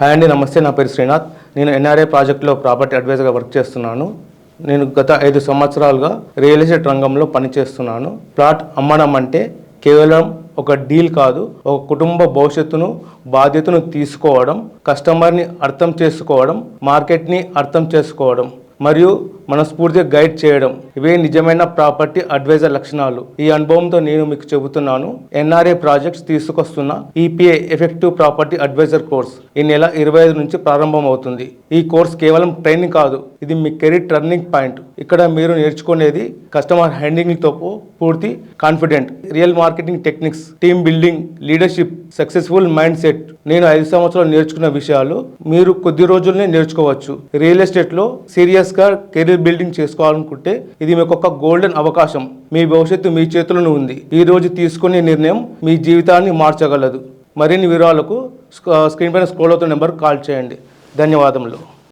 Hi అండి, నమస్తే. నా పేరు శ్రీనాథ్. నేను ఎన్ఆర్ఏ ప్రాజెక్టులో ప్రాపర్టీ అడ్వైజర్గా వర్క్ చేస్తున్నాను. నేను గత 5 సంవత్సరాలుగా రియల్ ఎస్టేట్ రంగంలో పనిచేస్తున్నాను. ప్లాట్ అమ్మడం అంటే కేవలం ఒక డీల్ కాదు, ఒక కుటుంబ భవిష్యత్తును బాధ్యతను తీసుకోవడం, కస్టమర్ని అర్థం చేసుకోవడం, మార్కెట్ని అర్థం చేసుకోవడం మరియు మనస్ఫూర్తిగా గైడ్ చేయడం. ఇవే నిజమైన ప్రాపర్టీ అడ్వైజర్ లక్షణాలు. ఈ అనుభవంతో నేను మీకు చెబుతున్నాను. ఎన్ఆర్ఏ ప్రాజెక్ట్స్ తీసుకొస్తున్న EPA effective property advisor course ఈ నెల 25 నుంచి ప్రారంభం అవుతుంది. ఈ కోర్స్ కేవలం ట్రైనింగ్ కాదు, ఇది మీ కెరీర్ టర్నింగ్ పాయింట్. ఇక్కడ మీరు నేర్చుకునేది కస్టమర్ హ్యాండ్లింగ్ తో పూర్తి confident, real marketing techniques, team building, leadership, successful mind set. నేను 5 సంవత్సరాలు నేర్చుకున్న విషయాలు మీరు కొద్ది రోజుల్లోనే నేర్చుకోవచ్చు. రియల్ ఎస్టేట్ లో సీరియస్ గా కెరీర్ బిల్డింగ్ చేసుకోవాలనుకుంటే ఇది మీకు ఒక గోల్డెన్ అవకాశం. మీ భవిష్యత్తు మీ చేతుల్లో ఉంది. ఈ రోజు తీసుకునే నిర్ణయం మీ జీవితాన్ని మార్చగలదు. మరిన్ని వివరాలకు స్క్రీన్ పైన స్క్రోల్ అవుతున్న నెంబర్కి కాల్ చేయండి. ధన్యవాదములు.